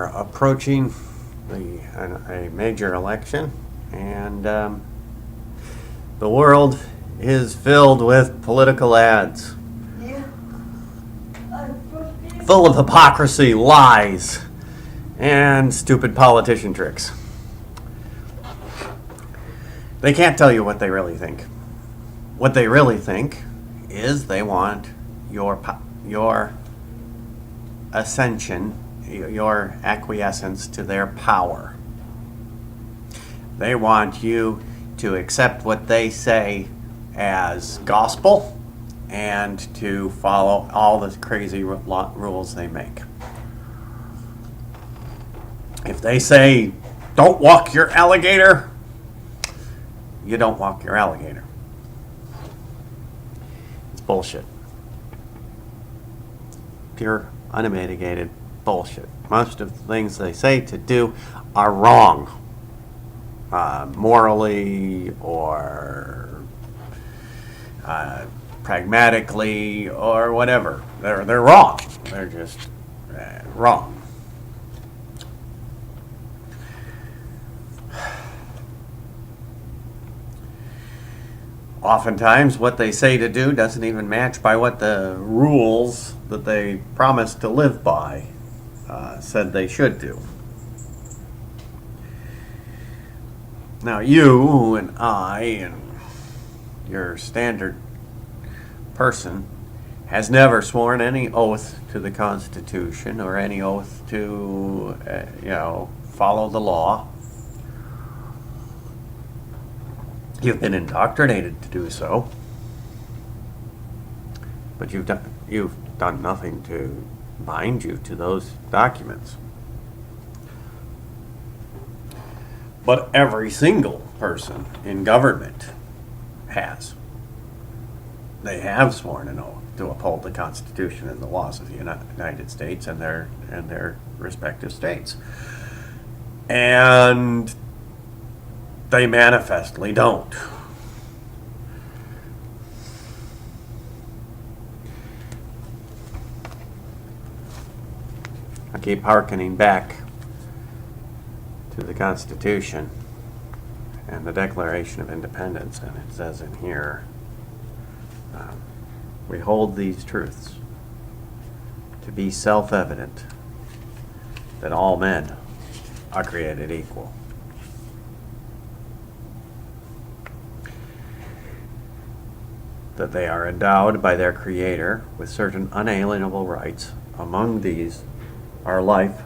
Approaching a major election, and the world is filled with political ads, full of hypocrisy, lies, and stupid politician tricks. They can't tell you what they really think. What they really think is they want your ascension, your acquiescence to their power. They want you to accept what they say as gospel and to follow all the crazy rules they make. If they say, don't walk your alligator, you don't walk your alligator. It's bullshit. Pure, unmitigated bullshit. Most of the things they say to do are wrong, morally or pragmatically or whatever. They're wrong. They're just wrong. Oftentimes, what they say to do doesn't even match by what the rules that they promised to live by said they should do. Now, you and I and your standard person has never sworn any oath to the Constitution or any oath to, follow the law. You've been indoctrinated to do so, but you've done nothing to bind you to those documents. But every single person in government has. They have sworn an oath to uphold the Constitution and the laws of the United States and their respective states. And they manifestly don't. I keep hearkening back to the Constitution and the Declaration of Independence, and it says in here, we hold these truths to be self-evident, that all men are created equal. That they are endowed by their Creator with certain unalienable rights. Among these are life,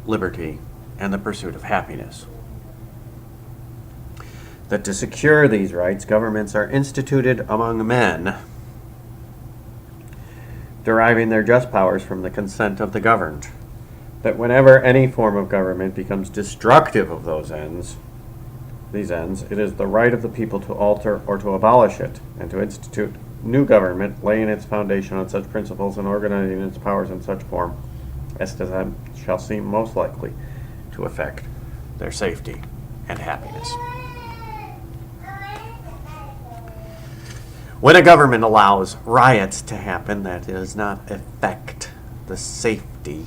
liberty, and the pursuit of happiness. That to secure these rights, governments are instituted among men, deriving their just powers from the consent of the governed. That whenever any form of government becomes destructive of these ends, it is the right of the people to alter or to abolish it, and to institute new government, laying its foundation on such principles and organizing its powers in such form as to them shall seem most likely to affect their safety and happiness. When a government allows riots to happen, that does not affect the safety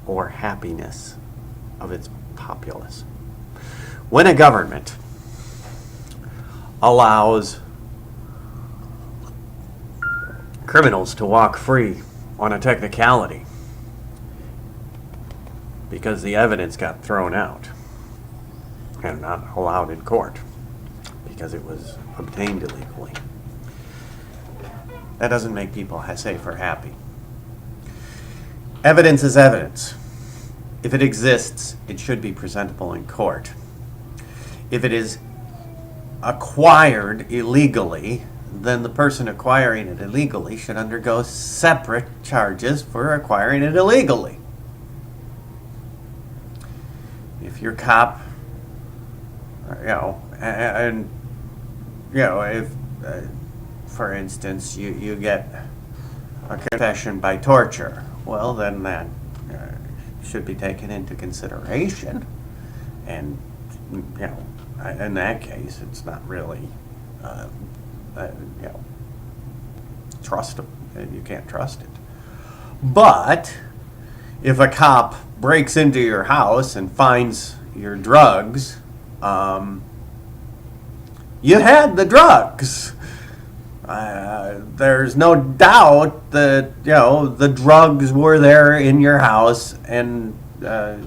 or happiness of its populace. When a government allows criminals to walk free on a technicality because the evidence got thrown out and not allowed in court because it was obtained illegally, that doesn't make people safe or happy. Evidence is evidence. If it exists, it should be presentable in court. If it is acquired illegally, then the person acquiring it illegally should undergo separate charges for acquiring it illegally. If your cop, if, for instance, you get a confession by torture, well, then that should be taken into consideration. And, in that case, it's not really, trust. You can't trust it. But if a cop breaks into your house and finds your drugs, you had the drugs. There's no doubt that, you know, the drugs were there in your house, and the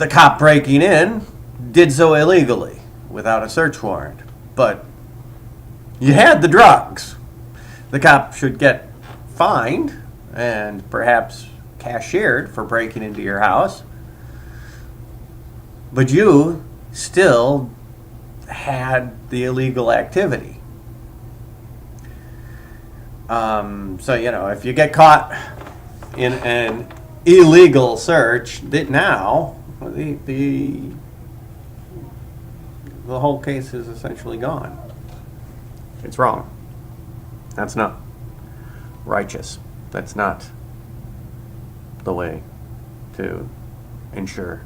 cop breaking in did so illegally without a search warrant. But you had the drugs. The cop should get fined and perhaps cashiered for breaking into your house. But you still had the illegal activity. So, you know, if you get caught in an illegal search, now the whole case is essentially gone. It's wrong. That's not righteous. That's not the way to ensure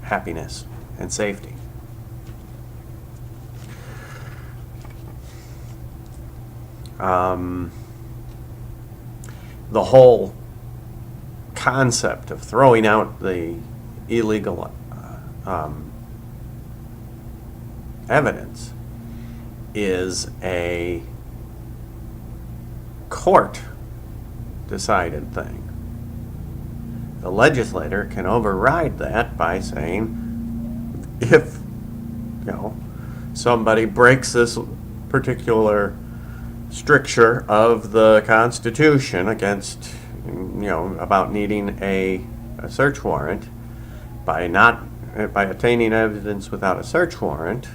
happiness and safety. The whole concept of throwing out the illegal evidence is a court decided thing. The legislator can override that by saying, if, you know, somebody breaks this particular stricture of the Constitution against, you know, about needing a search warrant, by obtaining evidence without a search warrant,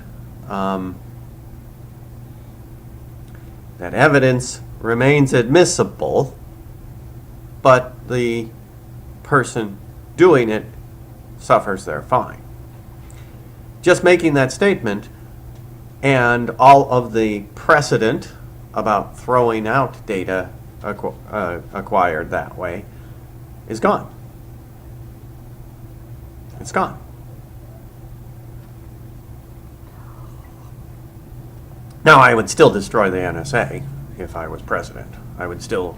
that evidence remains admissible, but the person doing it suffers their fine. Just making that statement and all of the precedent about throwing out data acquired that way is gone. It's gone. Now, I would still destroy the NSA if I was president. I would still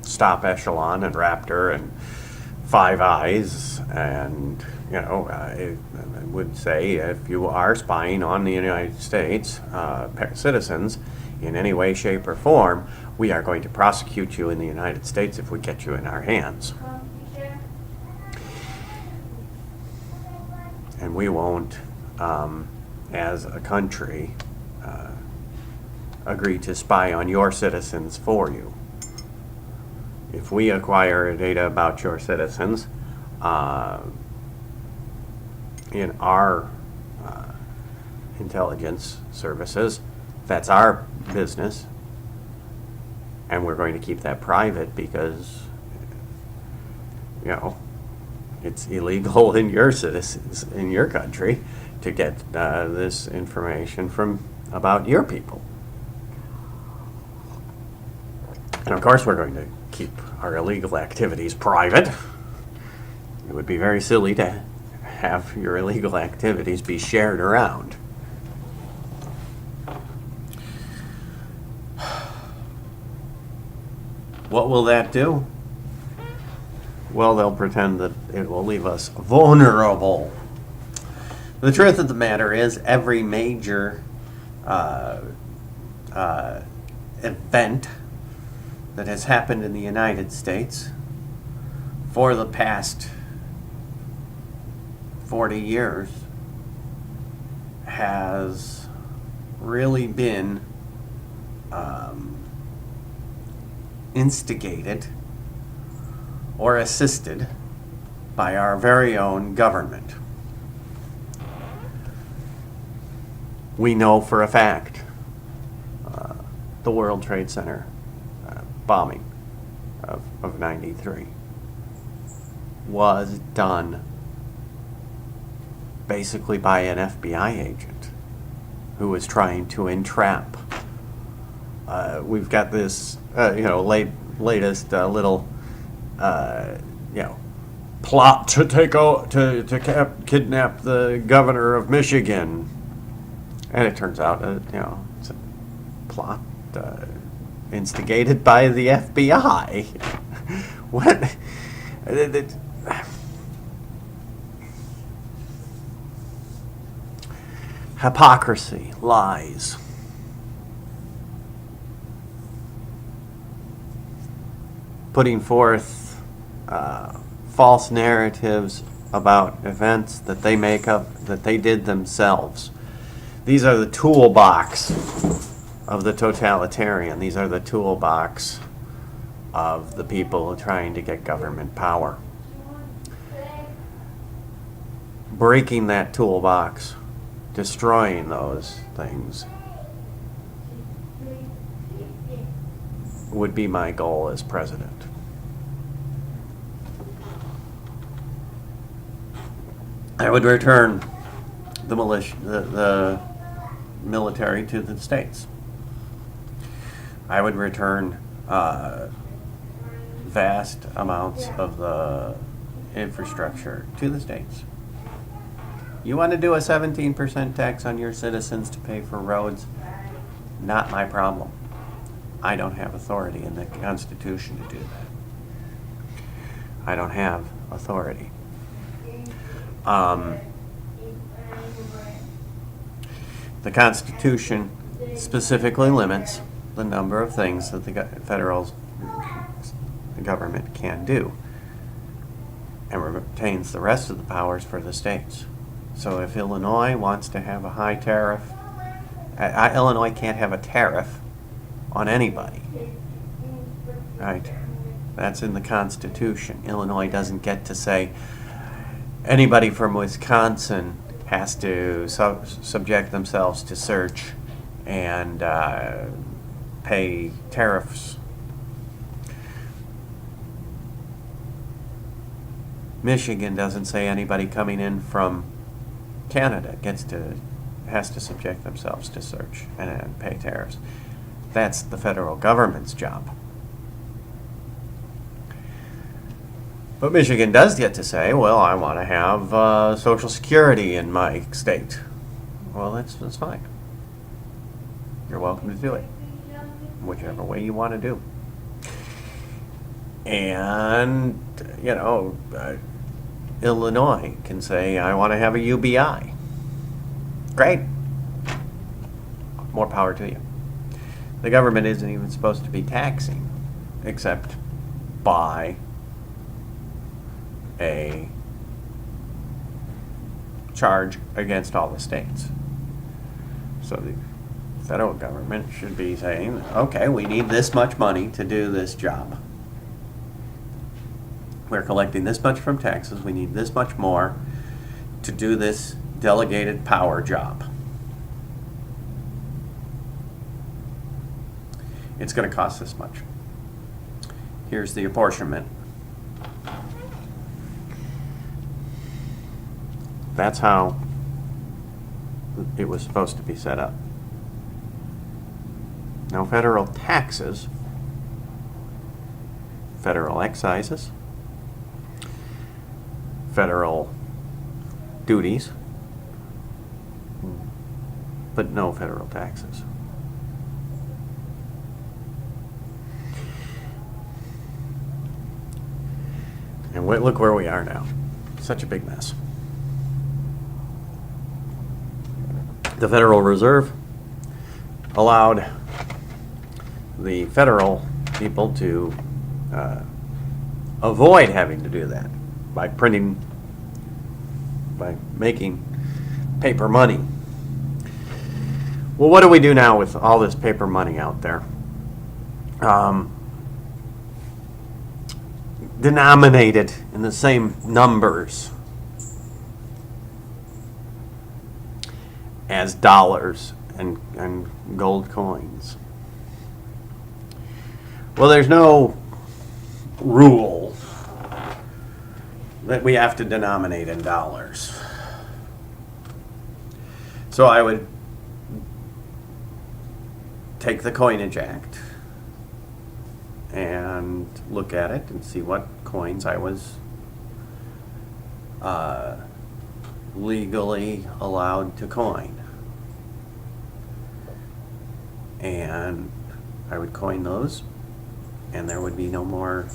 stop Echelon and Raptor and Five Eyes, and, you know, I would say, if you are spying on the United States citizens in any way, shape, or form, we are going to prosecute you in the United States if we get you in our hands. And we won't, as a country, agree to spy on your citizens for you. If we acquire data about your citizens in our intelligence services, that's our business, and we're going to keep that private because, you know, it's illegal in your citizens, in your country, to get this information about your people. And of course we're going to keep our illegal activities private. It would be very silly to have your illegal activities be shared around. What will that do? Well, they'll pretend that it will leave us vulnerable. The truth of the matter is, every major event that has happened in the United States for the past 40 years has really been instigated or assisted by our very own government. We know for a fact the World Trade Center bombing of 93 was done basically by an FBI agent who was trying to entrap. We've got this, latest little, plot to kidnap the governor of Michigan, and it turns out, it's a plot instigated by the FBI. What? Hypocrisy, lies. Putting forth false narratives about events that they make up, that they did themselves. These are the toolbox of the totalitarian. These are the toolbox of the people trying to get government power. Breaking that toolbox, destroying those things, would be my goal as president. I would return the militia, the military to the states. I would return vast amounts of the infrastructure to the states. You want to do a 17% tax on your citizens to pay for roads? Not my problem. I don't have authority in the Constitution to do that. I don't have authority. The Constitution specifically limits the number of things that the federal government can do, and retains the rest of the powers for the states. So if Illinois wants to have a high tariff, Illinois can't have a tariff on anybody, right? That's in the Constitution. Illinois doesn't get to say anybody from Wisconsin has to subject themselves to search and pay tariffs. Michigan doesn't say anybody coming in from Canada has to subject themselves to search and pay tariffs. That's the federal government's job. But Michigan does get to say, well, I want to have Social Security in my state. Well, that's fine. You're welcome to do it, whichever way you want to do. And, Illinois can say, I want to have a UBI. Great. More power to you. The government isn't even supposed to be taxing, except by a charge against all the states. So the federal government should be saying, okay, we need this much money to do this job. We're collecting this much from taxes. We need this much more to do this delegated power job. It's going to cost this much. Here's the apportionment. That's how it was supposed to be set up. No federal taxes, federal excises, federal duties, but no federal taxes. And look where we are now. Such a big mess. The Federal Reserve allowed the federal people to avoid having to do that by making paper money. Well, what do we do now with all this paper money out there? Denominated in the same numbers as dollars and gold coins. Well, there's no rule that we have to denominate in dollars. So I would take the Coinage Act and look at it and see what coins I was legally allowed to coin. And I would coin those, and there would be no more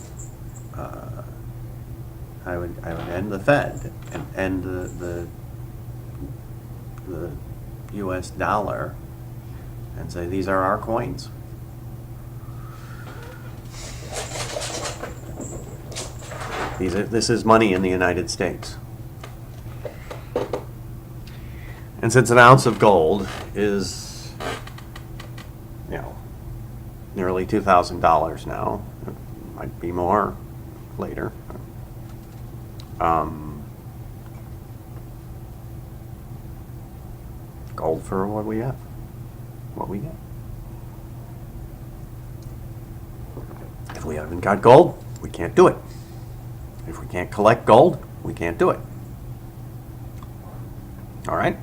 I would end the Fed and end the U.S. dollar and say these are our coins. This is money in the United States. And since an ounce of gold is, nearly $2,000 now, it might be more later. Gold for what we have, what we get. If we haven't got gold, we can't do it. If we can't collect gold, we can't do it. All right?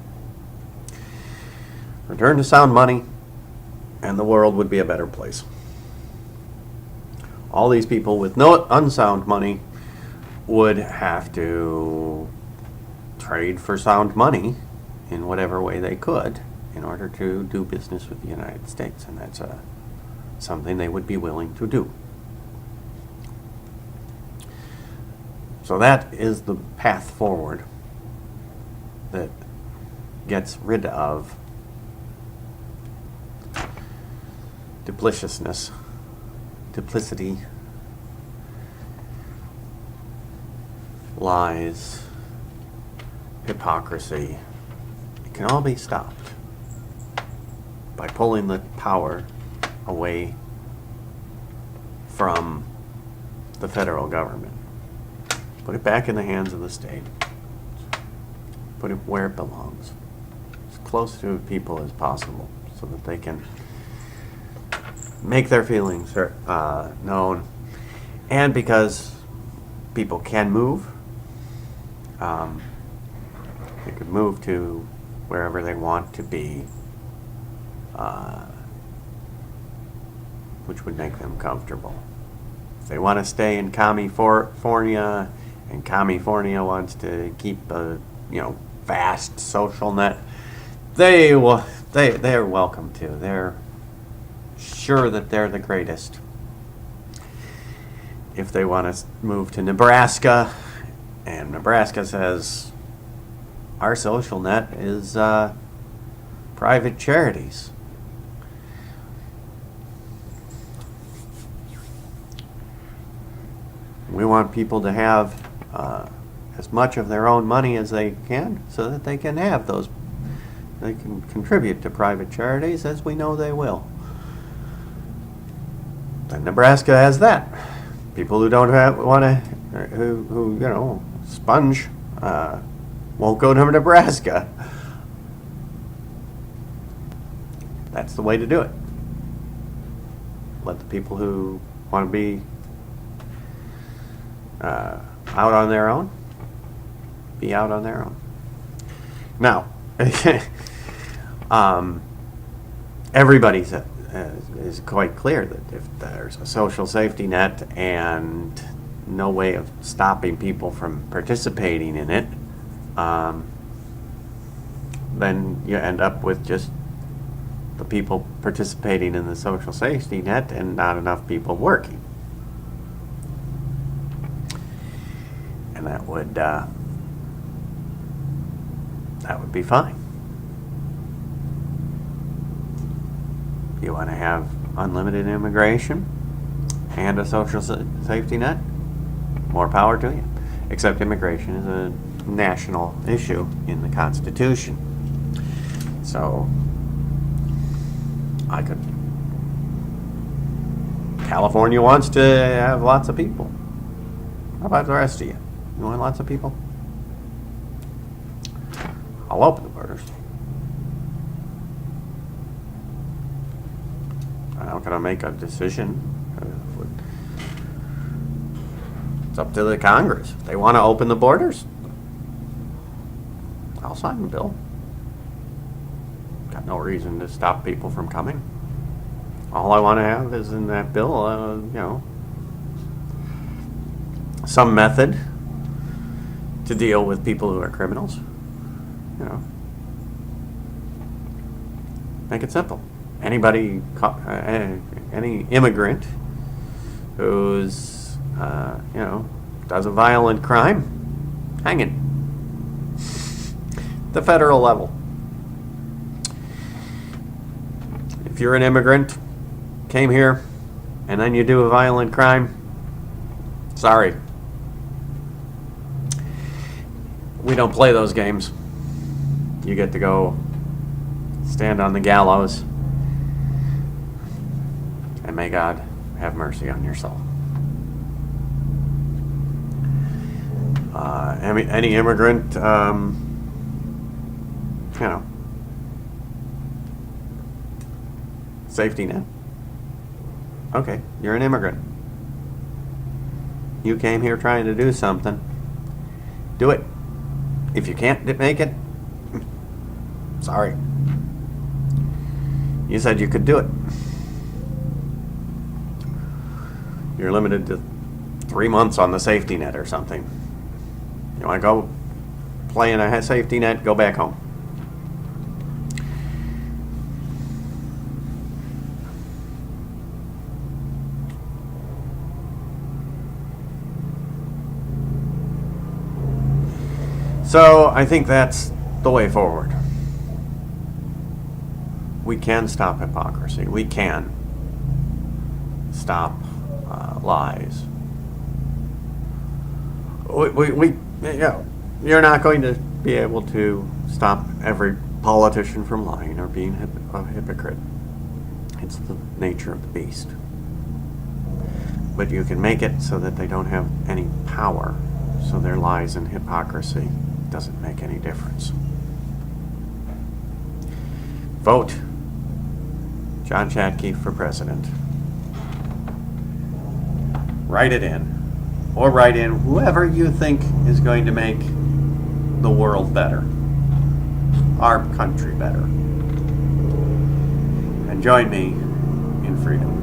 Return to sound money, and the world would be a better place. All these people with no unsound money would have to trade for sound money in whatever way they could in order to do business with the United States, and that's something they would be willing to do. So that is the path forward that gets rid of duplicity, lies, hypocrisy. It can all be stopped by pulling the power away from the federal government. Put it back in the hands of the state. Put it where it belongs, as close to people as possible, so that they can make their feelings known. And because people can move, they could move to wherever they want to be, which would make them comfortable. If they want to stay in California, and California wants to keep a vast social net, they are welcome to. They're sure that they're the greatest. If they want to move to Nebraska, and Nebraska says our social net is private charities, we want people to have as much of their own money as they can, so that they can have those. They can contribute to private charities, as we know they will. And Nebraska has that. People who don't who sponge, won't go to Nebraska. That's the way to do it. Let the people who want to be out on their own be out on their own. Now, everybody is quite clear that if there's a social safety net and no way of stopping people from participating in it, then you end up with just the people participating in the social safety net and not enough people working. And that would be fine. You want to have unlimited immigration and a social safety net? More power to you. Except immigration is a national issue in the Constitution. So California wants to have lots of people. How about the rest of you? You want lots of people? I'll open the borders. I'm not going to make a decision. It's up to the Congress. If they want to open the borders, I'll sign the bill. Got no reason to stop people from coming. All I want to have is in that bill, some method to deal with people who are criminals. Make it simple. Any immigrant who does a violent crime, hanging. The federal level. If you're an immigrant, came here, and then you do a violent crime, sorry. We don't play those games. You get to go stand on the gallows, and may God have mercy on your soul. Any immigrant, safety net. Okay, you're an immigrant. You came here trying to do something. Do it. If you can't make it, sorry. You said you could do it. You're limited to 3 months on the safety net or something. You want to go play in a safety net, go back home. So I think that's the way forward. We can stop hypocrisy. We can stop lies. You're not going to be able to stop every politician from lying or being a hypocrite. It's the nature of the beast. But you can make it so that they don't have any power, so their lies and hypocrisy doesn't make any difference. Vote John Chatke for president. Write it in. Or write in whoever you think is going to make the world better. Our country better. And join me in freedom.